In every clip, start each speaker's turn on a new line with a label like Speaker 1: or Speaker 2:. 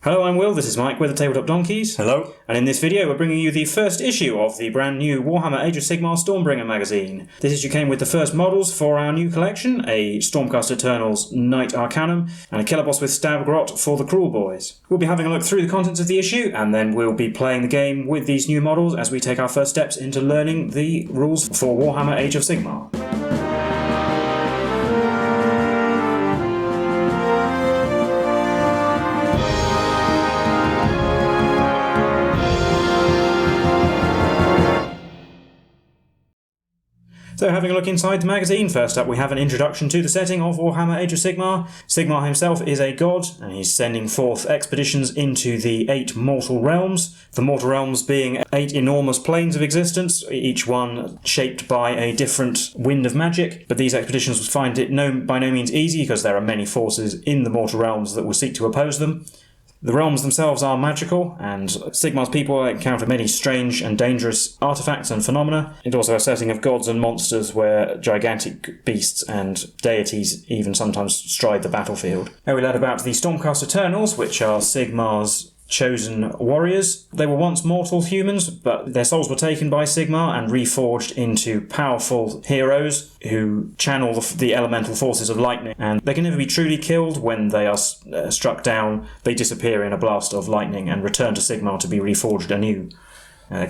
Speaker 1: Hello, I'm Will, this is Mike with the Tabletop Donkeys.
Speaker 2: Hello.
Speaker 1: And in this video we're bringing you the first issue of the brand new Warhammer Age of Sigmar Stormbringer magazine. This issue came with the first models for our new collection, a Stormcast Eternals Knight-arcanum and a killer boss with stab grot for the Cruel Boys. We'll be having a look through the contents of the issue and then we'll be playing the game with these new models as we take our first steps into learning the rules for Warhammer Age of Sigmar. So having a look inside the magazine, first up we have an introduction to the setting of Warhammer Age of Sigmar. Sigmar himself is a god, and he's sending forth expeditions into the 8 mortal realms. The mortal realms being 8 enormous planes of existence, each one shaped by a different wind of magic. But these expeditions would find it by no means easy, because there are many forces in the mortal realms that will seek to oppose them. The realms themselves are magical, and Sigmar's people encounter many strange and dangerous artifacts and phenomena. It's also a setting of gods and monsters where gigantic beasts and deities even sometimes stride the battlefield. Now we learn about the Stormcast Eternals, which are Sigmar's chosen warriors. They were once mortal humans, but their souls were taken by Sigmar and reforged into powerful heroes who channel the elemental forces of lightning, and they can never be truly killed. When they are struck down, they disappear in a blast of lightning and return to Sigmar to be reforged anew.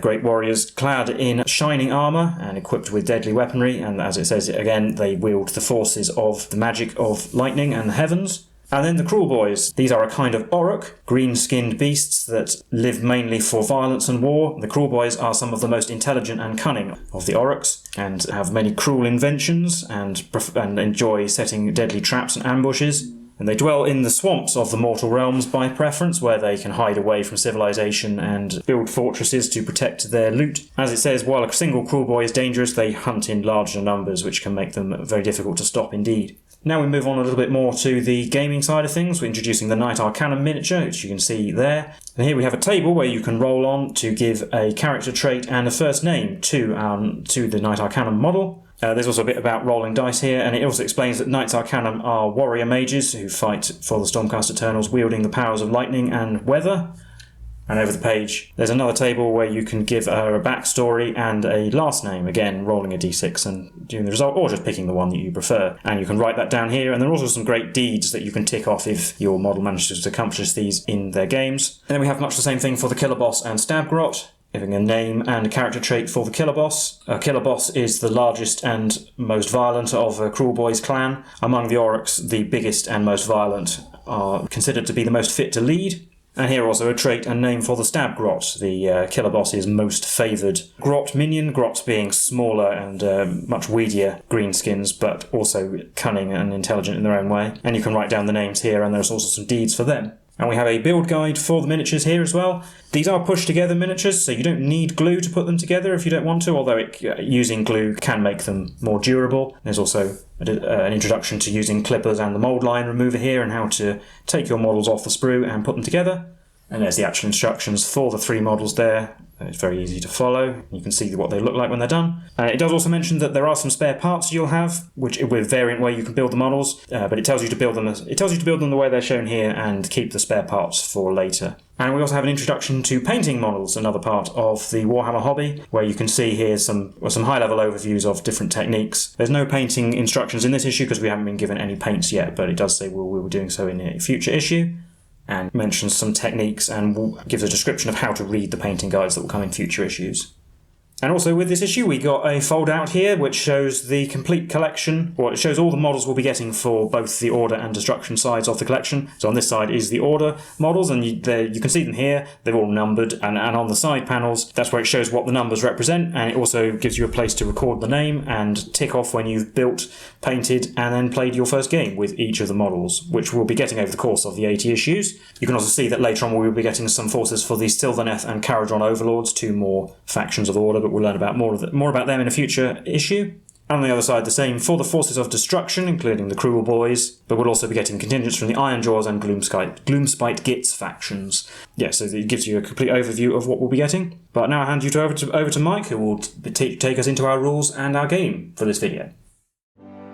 Speaker 1: Great warriors clad in shining armour and equipped with deadly weaponry, and as it says again, they wield the forces of the magic of lightning and the heavens. And then the Cruel Boys. These are a kind of Orruk, green-skinned beasts that live mainly for violence and war. The Cruel Boys are some of the most intelligent and cunning of the Orruks, and have many cruel inventions and enjoy setting deadly traps and ambushes. And they dwell in the swamps of the mortal realms by preference, where they can hide away from civilization and build fortresses to protect their loot. As it says, while a single Cruel Boy is dangerous, they hunt in larger numbers, which can make them very difficult to stop indeed. Now we move on a little bit more to the gaming side of things. We're introducing the knight-arcanum miniature, which you can see there. And here we have a table where you can roll on to give a character trait and a first name to the knight-arcanum model. There's also a bit about rolling dice here, and it also explains that Knights-Arcanum are warrior mages who fight for the Stormcast Eternals, wielding the powers of lightning and weather. And over the page, there's another table where you can give her a backstory and a last name, again rolling a d6 and doing the result, or just picking the one that you prefer. And you can write that down here, and there are also some great deeds that you can tick off if your model manages to accomplish these in their games. And then we have much the same thing for the killer boss and stab grot, giving a name and a character trait for the killer boss. A killer boss is the largest and most violent of a Cruel Boys clan. Among the Orruks, the biggest and most violent are considered to be the most fit to lead. And here also a trait and name for the stab grot. The killer boss is most favoured grot minion, grots being smaller and much weedier greenskins, but also cunning and intelligent in their own way. And you can write down the names here, and there's also some deeds for them. And we have a build guide for the miniatures here as well. These are pushed together miniatures, so you don't need glue to put them together if you don't want to, although using glue can make them more durable. There's also an introduction to using clippers and the mould line remover here, and how to take your models off the sprue and put them together. And there's the actual instructions for the 3 models there. It's very easy to follow. You can see what they look like when they're done. It does also mention that there are some spare parts you'll have, which with variant way you can build the models, but it tells you to build them the way they're shown here and keep the spare parts for later. And we also have an introduction to painting models, another part of the Warhammer hobby, where you can see here some high-level overviews of different techniques. There's no painting instructions in this issue because we haven't been given any paints yet, but it does say we'll be doing so in a future issue, and mentions some techniques and gives a description of how to read the painting guides that will come in future issues. And also with this issue we got a fold out here which shows the complete collection, or it shows all the models we'll be getting for both the Order and Destruction sides of the collection. So on this side is the Order models, and you can see them here. They're all numbered, and on the side panels that's where it shows what the numbers represent, and it also gives you a place to record the name and tick off when you've built, painted and then played your first game with each of the models, which we'll be getting over the course of the 80 issues. You can also see that later on we will be getting some forces for the Sylvaneth and Caradron Overlords, 2 more factions of the Order, but we'll learn about more about them in a future issue. And on the other side, the same for the forces of destruction, including the Cruel Boys, but we'll also be getting contingents from the Ironjaws and Gloomspite Gits factions. Yeah, so it gives you a complete overview of what we'll be getting. But now I hand you over to Mike, who will take us into our rules and our game for this video.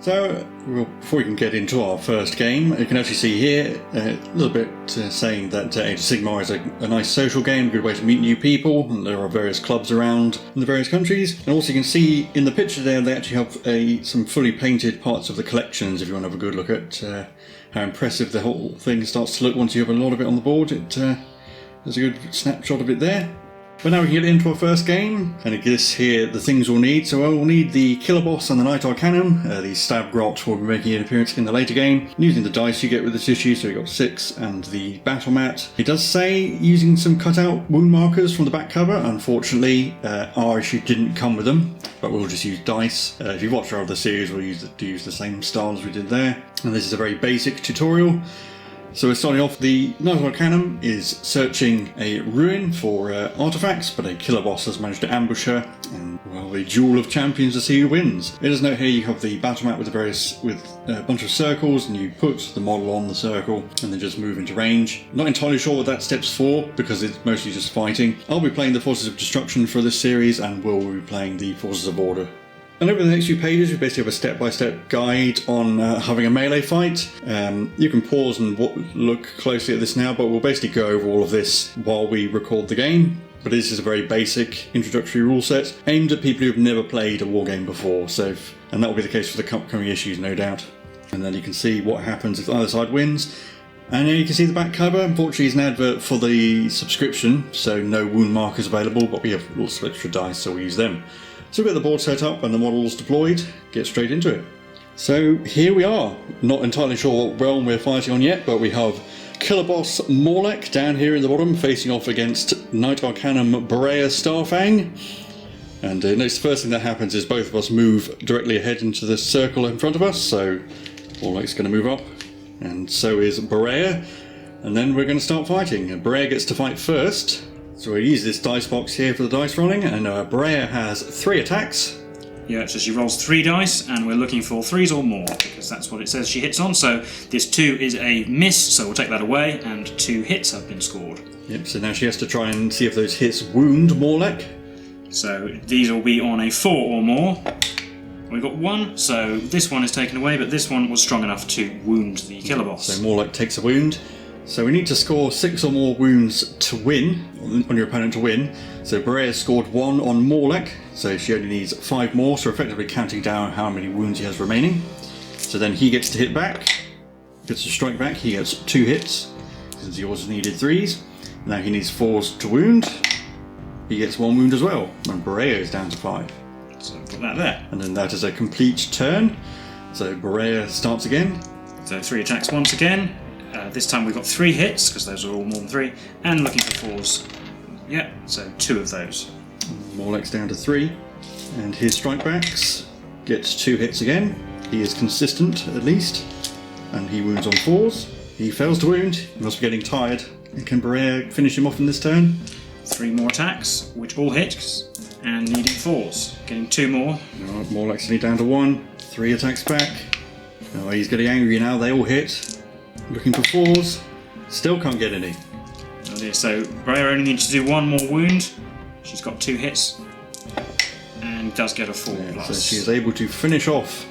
Speaker 2: So, before we can get into our first game, you can actually see here a little bit saying that Age of Sigmar is a nice social game, a good way to meet new people, and there are various clubs around in the various countries. And also you can see in the picture there, they actually have some fully painted parts of the collections if you want to have a good look at how impressive the whole thing starts to look once you have a lot of it on the board. There's a good snapshot of it there. But now we can get into our first game, and it gives here the things we'll need. So we'll need the Killer Boss and the Knight-arcanum. The Stab Grot will be making an appearance in the later game, using the dice you get with this issue, so we've got 6, and the battle mat. It does say using some cutout wound markers from the back cover. Unfortunately, our issue didn't come with them, but we'll just use dice. If you've watched our other series, we'll use the same style as we did there. And this is a very basic tutorial. So we're starting off, the Knight-arcanum is searching a ruin for artifacts, but a killer boss has managed to ambush her, and well, a duel of champions to see who wins. It does note here you have the battle map with a bunch of circles, and you put the model on the circle and then just move into range. Not entirely sure what that step's for, because it's mostly just fighting. I'll be playing the Forces of Destruction for this series, and Will will be playing the Forces of Order. And over the next few pages, we basically have a step-by-step guide on having a melee fight. You can pause and look closely at this now, but we'll basically go over all of this while we record the game. But this is a very basic introductory rule set aimed at people who have never played a wargame before. And that will be the case for the upcoming issues, no doubt. And then you can see what happens if the other side wins. And then you can see the back cover. Unfortunately, it's an advert for the subscription, so no wound markers available, but we have lots of extra dice, so we'll use them. So we've got the board set up and the models deployed, get straight into it. So here we are, not entirely sure what realm we're fighting on yet, but we have Killer Boss Morlek down here in the bottom, facing off against Knight-arcanum Berea Starfang. And notice the first thing that happens is both of us move directly ahead into the circle in front of us, so Morlek's going to move up, and so is Berea. And then we're going to start fighting. Berea gets to fight first. So we use this dice box here for the dice rolling, and Berea has 3 attacks.
Speaker 1: Yeah, so she rolls 3 dice, and we're looking for 3s or more, because that's what it says she hits on. So this 2 is a miss, so we'll take that away, and 2 hits have been scored.
Speaker 2: Yep, so now she has to try and see if those hits wound Morlek.
Speaker 1: So these will be on a 4 or more. We've got 1, so this one is taken away, but this one was strong enough to wound the Killer Boss.
Speaker 2: So Morlek takes a wound. So we need to score 6 or more wounds to win, on your opponent to win. So Berea scored 1 on Morlek, so she only needs 5 more, so effectively counting down how many wounds he has remaining. So then he gets to hit back, gets to strike back, he gets 2 hits, since he also needed 3s. Now he needs 4s to wound, he gets 1 wound as well, and Berea is down to 5.
Speaker 1: So put that there.
Speaker 2: And then that is a complete turn, so Berea starts again.
Speaker 1: So 3 attacks once again. This time we've got 3 hits, because those are all more than 3, and looking for 4s. Yeah, so 2 of those.
Speaker 2: Morlek's down to 3, and his strikebacks gets 2 hits again. He is consistent, at least, and he wounds on 4s. He fails to wound, he must be getting tired. Can Berea finish him off in this turn?
Speaker 1: 3 more attacks, which all hit, and needing 4s. Getting 2 more.
Speaker 2: No, Morlek's only down to 1, 3 attacks back. Oh, he's getting angry now, they all hit. Looking for 4s, still can't get any.
Speaker 1: Oh dear, so Berea only needs to do 1 more wound. She's got 2 hits, and does get a 4 plus.
Speaker 2: So she is able to finish off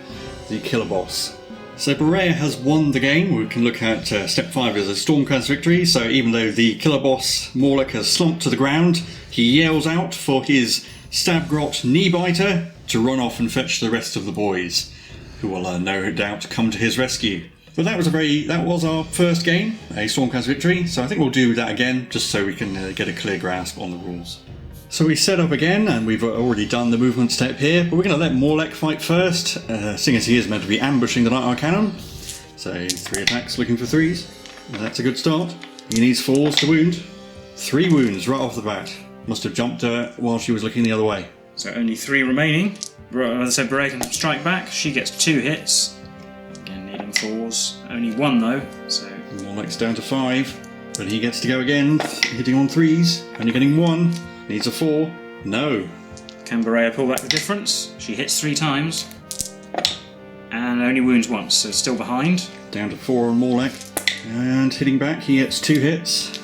Speaker 2: the Killer Boss. So Berea has won the game. We can look at step 5 as a Stormcast victory. So even though the Killer Boss Morlek has slumped to the ground, he yells out for his Stab Grot knee biter to run off and fetch the rest of the boys, who will no doubt come to his rescue. But that was our first game, a Stormcast victory, so I think we'll do that again, just so we can get a clear grasp on the rules. So we set up again, and we've already done the movement step here, but we're going to let Morlek fight first, seeing as he is meant to be ambushing the Knight-arcanum. So 3 attacks looking for 3s, and that's a good start. He needs 4s to wound. 3 wounds right off the bat. Must have jumped her while she was looking the other way.
Speaker 1: So only 3 remaining. As I said, Berea can strike back, she gets 2 hits. 4s, only 1 though, so...
Speaker 2: Morlek's down to 5, but he gets to go again, hitting on 3s, only getting 1, needs a 4, no.
Speaker 1: Can Berea pull back the difference? She hits 3 times, and only wounds once, so still behind.
Speaker 2: Down to 4 on Morlek, and hitting back, he gets 2 hits,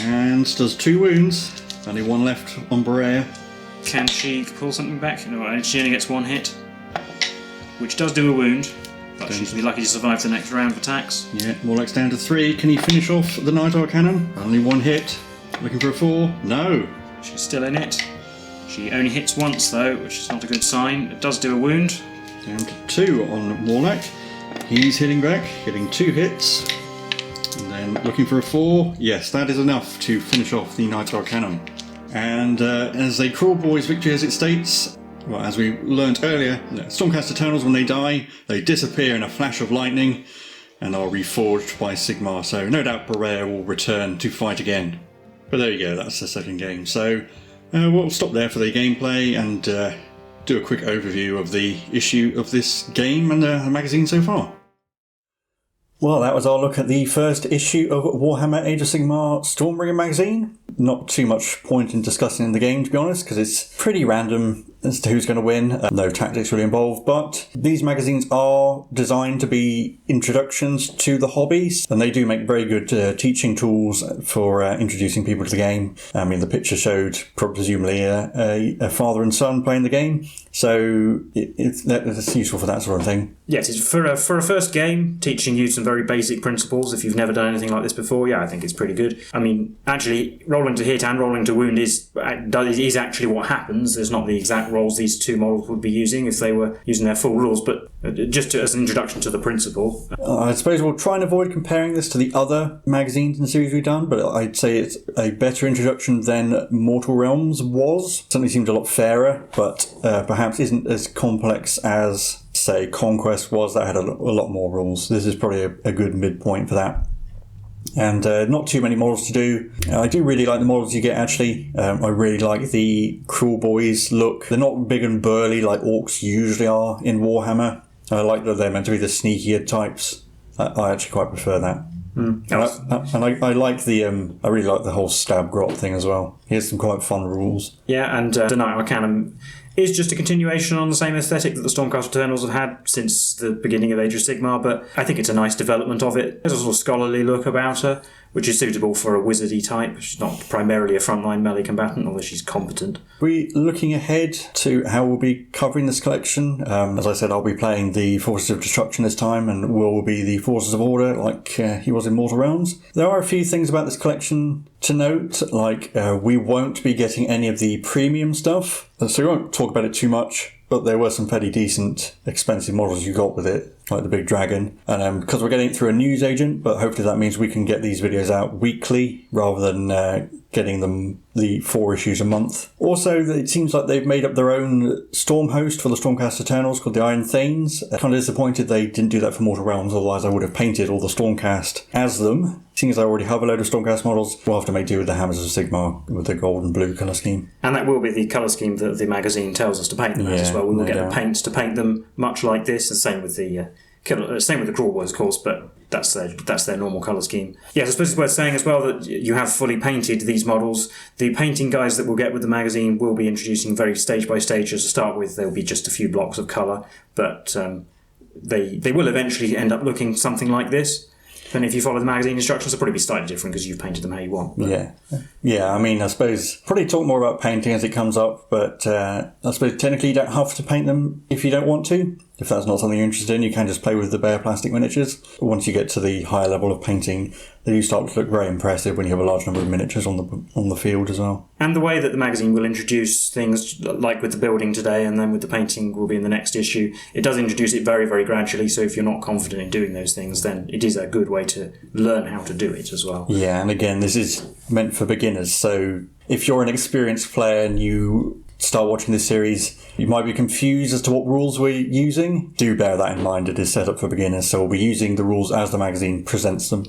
Speaker 2: and does 2 wounds, only 1 left on Berea.
Speaker 1: Can she pull something back? No, she only gets 1 hit. which does do a wound, but she's be lucky to survive the next round of attacks.
Speaker 2: Yeah, Warlock's down to 3. Can he finish off the knight-arcanum? Only 1 hit. Looking for a 4. No.
Speaker 1: She's still in it. She only hits once though, which is not a good sign. It does do a wound.
Speaker 2: Down to 2 on Warlock. He's hitting back, getting 2 hits. And then looking for a 4. Yes, that is enough to finish off the knight-arcanum. And as a Cruel Boys victory as it states, well, as we learnt earlier, Stormcast Eternals, when they die, they disappear in a flash of lightning and are reforged by Sigmar. So no doubt Berea will return to fight again. But there you go, that's the second game. So we'll stop there for the gameplay and do a quick overview of the issue of this game and the magazine so far. Well, that was our look at the first issue of Warhammer Age of Sigmar Stormbringer magazine. Not too much point in discussing the game, to be honest, because it's pretty random as to who's going to win. No tactics really involved, but these magazines are designed to be introductions to the hobbies, and they do make very good teaching tools for introducing people to the game. I mean, the picture showed presumably a father and son playing the game, so it's useful for that sort of thing.
Speaker 1: Yes, it's for a first game, teaching you some very basic principles. If you've never done anything like this before, yeah, I think it's pretty good. I mean, actually, rolling to hit and rolling to wound is actually what happens. There's not the exact roles these two models would be using if they were using their full rules, but just as an introduction to the principle.
Speaker 2: I suppose we'll try and avoid comparing this to the other magazines in the series we've done, but I'd say it's a better introduction than Mortal Realms was. Certainly seems a lot fairer, but perhaps isn't as complex as, say, Conquest was, that had a lot more rules. This is probably a good midpoint for that. And not too many models to do. I do really like the models you get, actually. I really like the Cruel Boys look. They're not big and burly like orcs usually are in Warhammer. I like that they're meant to be the sneakier types. I actually quite prefer that. I like I really like the whole stab grot thing as well. He has some quite fun rules.
Speaker 1: Yeah, and the knight-arcanum is just a continuation on the same aesthetic that the Stormcast Eternals have had since the beginning of Age of Sigmar, but I think it's a nice development of it. There's a sort of scholarly look about her, which is suitable for a wizardy type. She's not primarily a frontline melee combatant, although she's competent. We're
Speaker 2: looking ahead to how we'll be covering this collection. As I said, I'll be playing the Forces of Destruction this time, and Will will be the Forces of Order, like he was in Mortal Realms. There are a few things about this collection to note, like we won't be getting any of the premium stuff, so we won't talk about it too much, but there were some fairly decent, expensive models you got with it, like the big dragon. And because we're getting it through a newsagent, but hopefully that means we can get these videos out weekly rather than getting them the 4 issues a month. Also, it seems like they've made up their own storm host for the Stormcast Eternals called the Iron Thanes. I'm kind of disappointed they didn't do that for Mortal Realms, otherwise I would have painted all the Stormcast as them. Seeing as I already have a load of Stormcast models, we'll have to make do with the Hammers of Sigmar with the gold and blue colour scheme.
Speaker 1: And that will be the colour scheme that the magazine tells us to paint them as well. We will get the paints to paint them much like this, and same with the Cruel Boys, of course, but that's their normal colour scheme. Yes, I suppose it's worth saying as well that you have fully painted these models. The painting guides that we'll get with the magazine will be introducing very stage by stage. As to start with, there will be just a few blocks of colour, but they will eventually end up looking something like this. And if you follow the magazine instructions, they'll probably be slightly different because you've painted them how you want.
Speaker 2: But. Yeah. I mean, I suppose probably talk more about painting as it comes up, but I suppose technically you don't have to paint them if you don't want to. If that's not something you're interested in, you can just play with the bare plastic miniatures. Once you get to the higher level of painting, they do start to look very impressive when you have a large number of miniatures on the field as well.
Speaker 1: And the way that the magazine will introduce things, like with the building today and then with the painting will be in the next issue, it does introduce it very, very gradually, so if you're not confident in doing those things, then it is a good way to learn how to do it as well.
Speaker 2: Yeah, and again, this is meant for beginners, so if you're an experienced player and you start watching this series, you might be confused as to what rules we're using. Do bear that in mind. It is set up for beginners, so we'll be using the rules as the magazine presents them.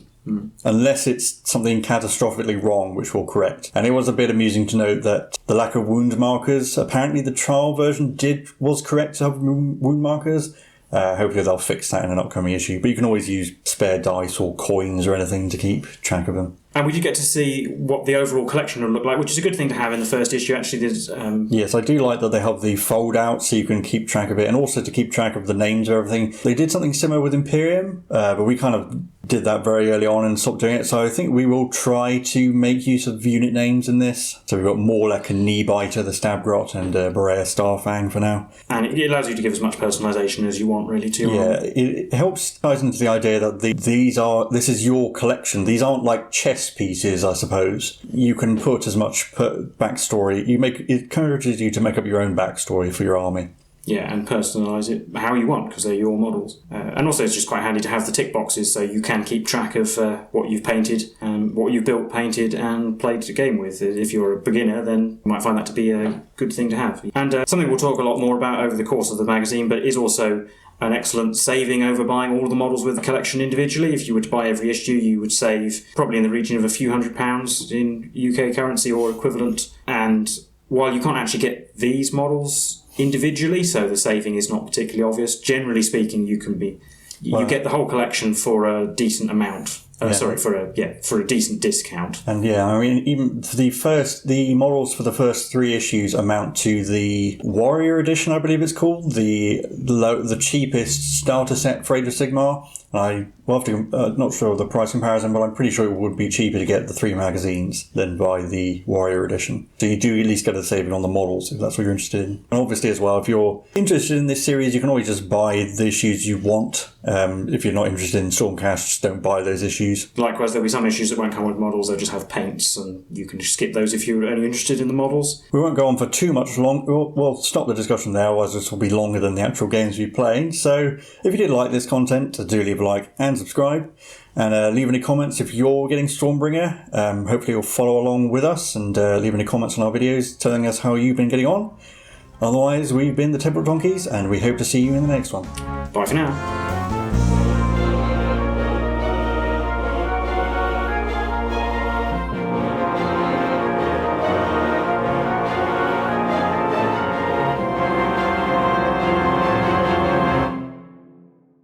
Speaker 2: Unless it's something catastrophically wrong, which we'll correct. And it was a bit amusing to note that the lack of wound markers, apparently the trial version was correct to have wound markers. Hopefully they'll fix that in an upcoming issue, but you can always use spare dice or coins or anything to keep track of them.
Speaker 1: And we do get to see what the overall collection will look like, which is a good thing to have in the first issue. Actually, there's
Speaker 2: yes, I do like that they have the fold out so you can keep track of it, and also to keep track of the names of everything. They did something similar with Imperium, but we kind of did that very early on and stopped doing it. So I think we will try to make use of unit names in this. So we've got Morlek and Kneebiter, the Stabgrot, and Berea Starfang for now.
Speaker 1: And it allows you to give as much personalisation as you want, really, to your army.
Speaker 2: It helps ties into the idea that this is your collection. These aren't like chess pieces, I suppose. You can put as much backstory. It encourages you to make up your own backstory for your army.
Speaker 1: Yeah, and personalise it how you want, because they're your models. And also it's just quite handy to have the tick boxes, so you can keep track of what you've painted, what you've built, painted, and played the game with. If you're a beginner, then you might find that to be a good thing to have. And something we'll talk a lot more about over the course of the magazine, but is also an excellent saving over buying all the models with the collection individually. If you were to buy every issue, you would save probably in the region of a few £100 in UK currency or equivalent. And while you can't actually get these models individually, so the saving is not particularly obvious, generally speaking, you get the whole collection for a decent amount. For a decent discount.
Speaker 2: And even the models for the first 3 issues amount to the Warrior Edition, I believe it's called, the cheapest starter set for Age of Sigmar. Not sure of the price comparison, but I'm pretty sure it would be cheaper to get the 3 magazines than buy the Warrior Edition. So you do at least get a saving on the models if that's what you're interested in. And obviously as well, if you're interested in this series, you can always just buy the issues you want. If you're not interested in Stormcast, just don't buy those issues.
Speaker 1: Likewise, there'll be some issues that won't come with models, they'll just have paints, and you can just skip those if you're only interested in the models.
Speaker 2: We won't go on for too much long. We'll stop the discussion there, otherwise this will be longer than the actual games we're playing. So if you did like this content, do leave a like and subscribe. And leave any comments if you're getting Stormbringer. Hopefully you'll follow along with us and leave any comments on our videos telling us how you've been getting on. Otherwise, we've been the Tabletop Donkeys, and we hope to see you in the next one.
Speaker 1: Bye for now.